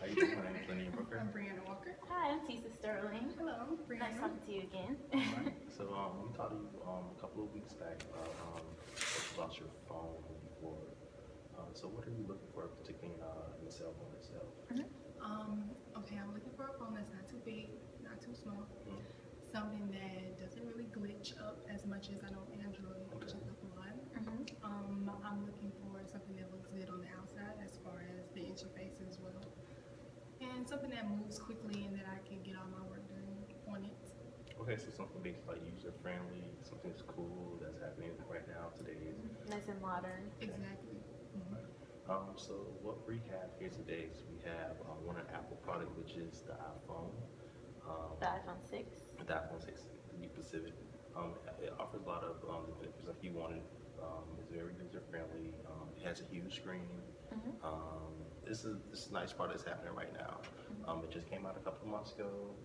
How you doing? My name is Lenion Brooker. I'm Brianna Walker. Hi, I'm Teisa Sterling. Hello, Brianna. Nice talking to you again. Right. So we talked to you a couple of weeks back about what you lost your phone before. So what are you looking for, particularly in the cell phone itself? Okay, I'm looking for a phone that's not too big, not too small. Something that doesn't really glitch up as much as I know Android glitches up a lot. I'm looking for something that looks good on the outside as far as the interface as well. And something that moves quickly and that I can get all my work done on it. Okay, so something big like user friendly, something that's cool that's happening right now today. Nice and modern. Exactly. So what we have here today is we have one Apple product, which is the iPhone. The iPhone 6. The iPhone 6, to be specific. It offers a lot of the benefits like you wanted. It's very user friendly. It has a huge screen. This is a nice part that's happening right now. It just came out a couple of months ago.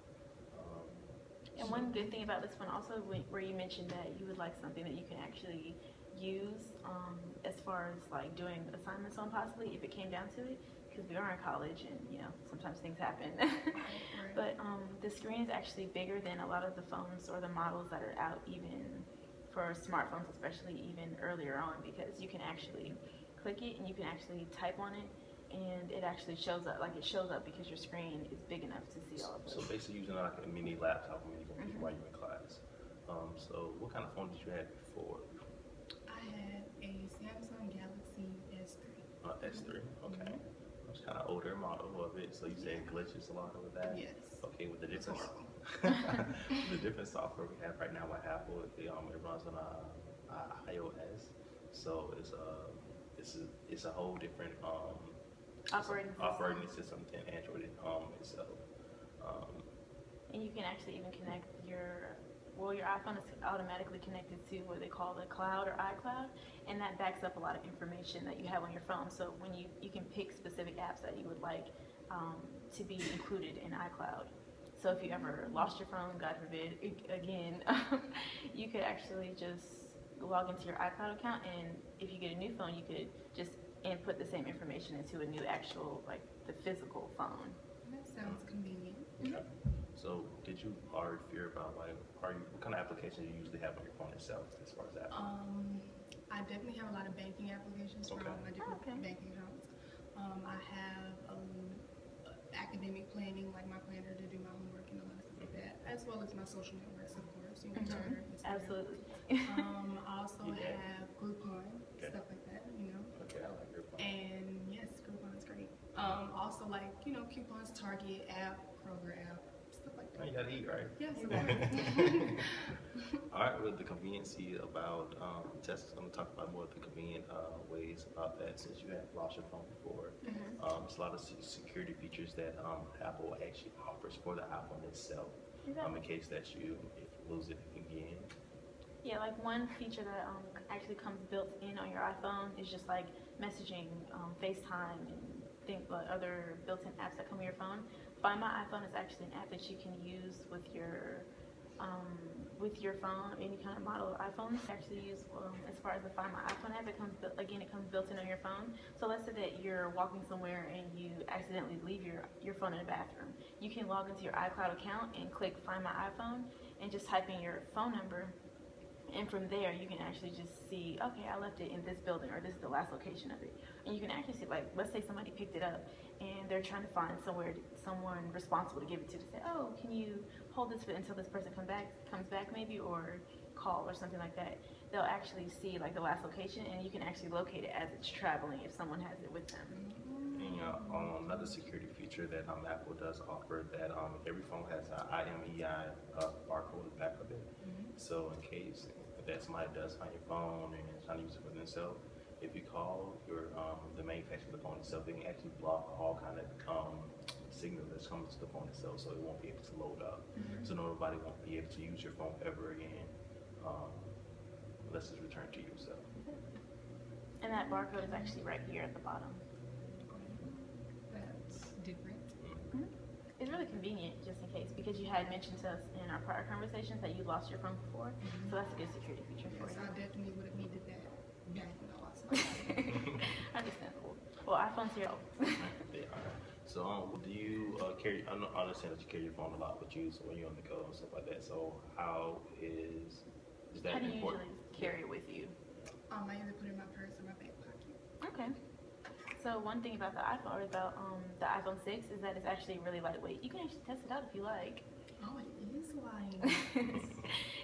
And one good thing about this one also, where you mentioned that you would like something that you can actually use as far as like doing assignments on, possibly if it came down to it, because we are in college and sometimes things happen. But the screen is actually bigger than a lot of the phones or the models that are out, even for smartphones, especially even earlier on, because you can actually click it and you can actually type on it, and it actually shows up. Like, it shows up because your screen is big enough to see all of this. So basically using like a mini laptop, a mini computer while you're in class. So what kind of phone did you have before? I had a Samsung Galaxy S3. S3, okay. It's kind of older model of it. So you say it glitches a lot with that? Yes. Okay, with the difference, the different software we have right now with Apple, it runs on iOS. So it's a whole different operating system than Android itself. And you can actually even connect your iPhone is automatically connected to what they call the cloud or iCloud, and that backs up a lot of information that you have on your phone. So when you can pick specific apps that you would like to be included in iCloud. So if you ever lost your phone, God forbid, again, you could actually just log into your iCloud account, and if you get a new phone, you could just input the same information into a new actual, like the physical phone. That sounds convenient. Okay. So did you already fear about what kind of applications you usually have on your phone itself as far as that? I definitely have a lot of banking applications from my different banking accounts. I have academic planning, like my planner to do my homework and a lot of stuff like that, as well as my social networks, of course. Twitter, Instagram. Absolutely. I also have Groupon, stuff like that, Okay, I like Groupon. And yes, Groupon is great. Also like, coupons, Target app, Kroger app, stuff like that. Oh, you gotta eat, right? Yes, All right, with the conveniency about Tessa's going to talk about more of the convenient ways about that, since you have lost your phone before. There's a lot of security features that Apple actually offers for the iPhone itself, in case that you lose it again. Yeah, like one feature that actually comes built in on your iPhone is just like messaging, FaceTime, and other built-in apps that come with your phone. Find My iPhone is actually an app that you can use with your phone, any kind of model of iPhone. Actually use as far as the Find My iPhone app, it comes built in on your phone. So let's say that you're walking somewhere and you accidentally leave your phone in the bathroom. You can log into your iCloud account and click Find My iPhone and just type in your phone number. And from there, you can actually just see, okay, I left it in this building, or this is the last location of it. And you can actually see, like, let's say somebody picked it up, and they're trying to find someone responsible to give it to say, oh, can you hold this until this person comes back maybe, or call or something like that. They'll actually see, like, the last location, and you can actually locate it as it's traveling if someone has it with them. And another security feature that Apple does offer, that every phone has an IMEI barcode on the back of it. So in case that somebody does find your phone and is trying to use it for themselves, if you call the manufacturer of the phone itself, they can actually block all kind of signal that's coming to the phone itself, so it won't be able to load up. So nobody won't be able to use your phone ever again, unless it's returned to yourself. And that barcode is actually right here at the bottom. That's different. It's really convenient, just in case, because you had mentioned to us in our prior conversations that you lost your phone before, so that's a good security feature for you. I definitely would have needed that back when I lost my phone. Understandable. Well, iPhones here. They are. So do you I understand that you carry your phone a lot with you, so when you're on the go and stuff like that. So how is that How do you important? usually carry it with you? I either put it in my purse or my back pocket. Okay. So one thing about the iPhone, or about the iPhone 6, is that it's actually really lightweight. You can actually test it out if you like. Oh, it is light.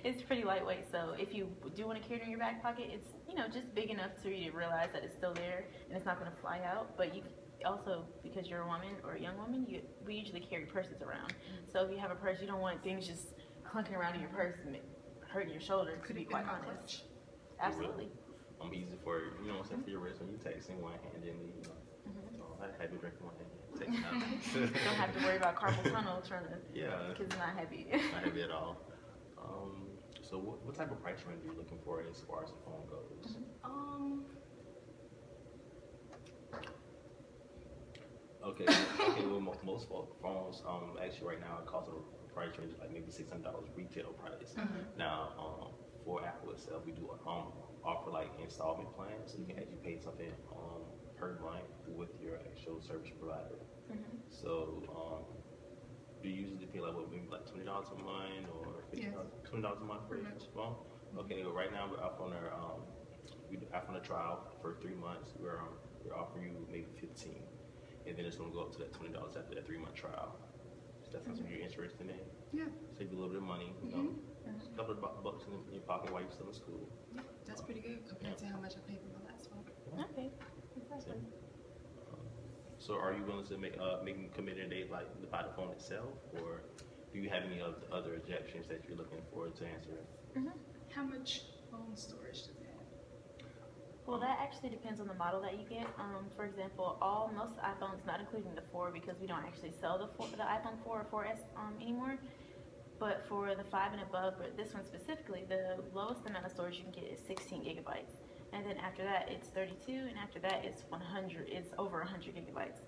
It's pretty lightweight, so if you do want to carry it in your back pocket, it's just big enough for you to realize that it's still there and it's not going to fly out. But you also, because you're a woman or a young woman, we usually carry purses around. So if you have a purse, you don't want things just clunking around in your purse and hurting your shoulder. To be quite honest, absolutely. Easy for for your wrist when you texting one hand and I have you drinking one hand. Texting out. Don't have to worry about carpal tunnel trying to. Yeah. Because it's not heavy. Not heavy at all. So what type of price range are you looking for as far as the phone goes? Okay. Well, most phones actually right now cost a price range like maybe $600 retail price. Now for Apple itself, we do offer like installment plans, so you can actually pay something per month with your actual service provider. So do you usually pay like maybe like $20 a month or $20 a month for each phone? Okay, well, right now we're up on our the trial for 3 months. We're offering you maybe 15, and then it's gonna go up to that $20 after that 3-month trial. So that's something you're interested in. Yeah. Save you a little bit of money, a couple of bucks in your pocket while you're still in school. Yeah, that's pretty good compared to how much I paid for my last phone. Okay, exactly. So are you willing to make a committed date like by the phone itself, or do you have any other objections that you're looking forward to answering? How much phone storage does it have? Well, that actually depends on the model that you get. For example, most iPhones, not including the 4, because we don't actually sell the iPhone 4 or 4S anymore. But for the 5 and above, but this one specifically, the lowest amount of storage you can get is 16 gigabytes. And then after that, it's 32, and after that, it's 100. It's over 100 gigabytes.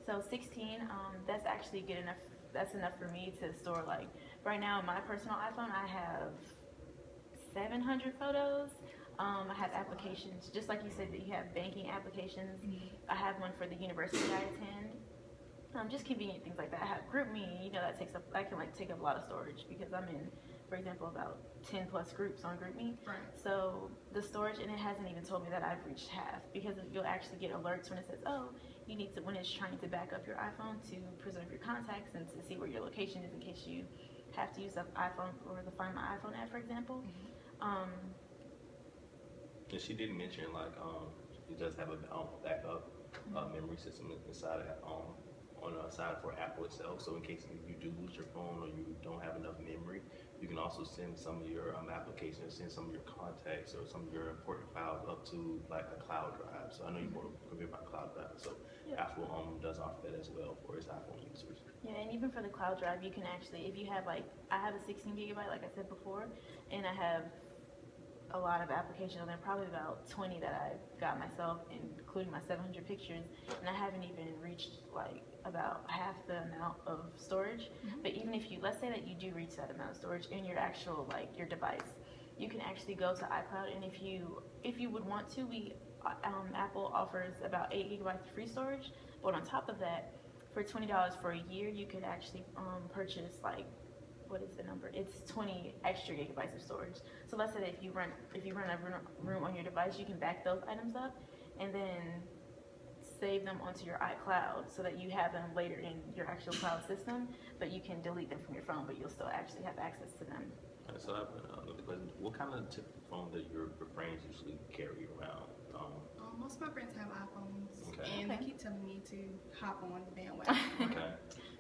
So 16, that's actually good enough. That's enough for me to store, like, right now on my personal iPhone, I have 700 photos. I have applications, just like you said that you have banking applications. I have one for the university I attend. Just convenient things like that. I have GroupMe, that can take up a lot of storage because I'm in, for example, about 10 plus groups on GroupMe. Right. So the storage, and it hasn't even told me that I've reached half, because you'll actually get alerts when it says, oh, you need to, when it's trying to back up your iPhone to preserve your contacts and to see where your location is in case you have to use the iPhone or the Find My iPhone app, for example. And she did mention like it does have a backup memory system inside on the side for Apple itself. So in case you do lose your phone or you don't have enough memory, you can also send some of your applications, send some of your contacts or some of your important files up to like a cloud drive. So I know you want to forget about cloud drive. So Apple does offer that as well for its iPhone users. Yeah, and even for the cloud drive, you can actually, if you have I have a 16 gigabyte, like I said before, and I have a lot of applications on there, probably about 20 that I've got myself, including my 700 pictures, and I haven't even reached like about half the amount of storage. But even if let's say that you do reach that amount of storage in your actual, your device, you can actually go to iCloud, and if you would want to, Apple offers about 8 gigabytes of free storage, but on top of that, for $20 for a year, you could actually purchase what is the number? It's 20 extra gigabytes of storage. So let's say that if you run a room on your device, you can back those items up and then save them onto your iCloud so that you have them later in your actual cloud system, but you can delete them from your phone, but you'll still actually have access to them. So I have another question. What kind of typical phone that your friends usually carry around? Most of my friends have iPhones, Okay. and they keep telling me to hop on the bandwagon. Okay.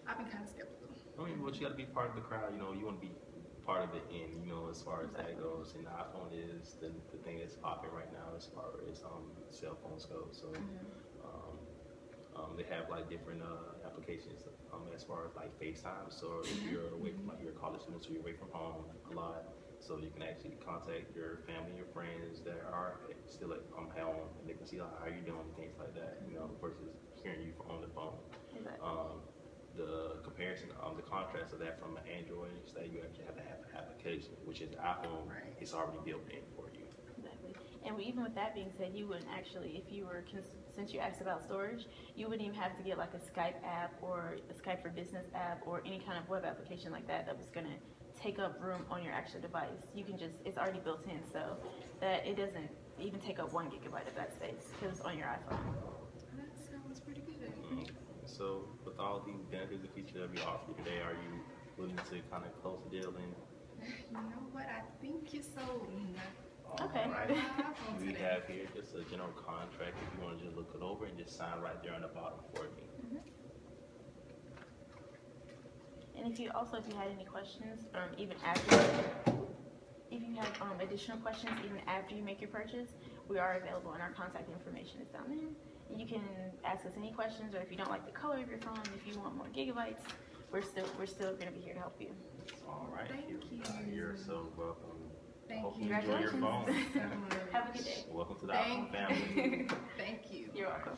I've been kind of skeptical. I mean, but you got to be part of the crowd. You want to be part of the end. As far as that goes. And the iPhone is the thing that's popping right now as far as cell phones go. So they have different applications as far as FaceTime. So if you're away from your college students, or you're away from home a lot, so you can actually contact your family, your friends that are still at home, and they can see how you're doing, things like that. Versus hearing you on the phone. Exactly. The comparison, the contrast of that from an Android is that you actually have to have an application, which is iPhone. Right. It's already built in for you. Exactly. And even with that being said, you wouldn't actually, if you were since you asked about storage, you wouldn't even have to get like a Skype app or a Skype for Business app or any kind of web application like that was going to take up room on your actual device. You can just, it's already built in, so that it doesn't even take up 1 gigabyte of that space because it's on your iPhone. That sounds pretty good. So with all the benefits and features that we offer today, are you willing to kind of close the deal and You know what? I think you sold me. Okay. All right. iPhone We today. have here just a general contract if you want to just look it over and just sign right there on the bottom for me. And if you had any questions, even after, if you have additional questions even after you make your purchase, we are available and our contact information is down there. You can ask us any questions, or if you don't like the color of your phone, if you want more gigabytes, we're still going to be here to help you. All right. Thank Here we are. you. You're so welcome. Thank Hope you. you enjoy your phone. So much. Have a good day. Welcome to the Thank iPhone family. Thank you. You're welcome.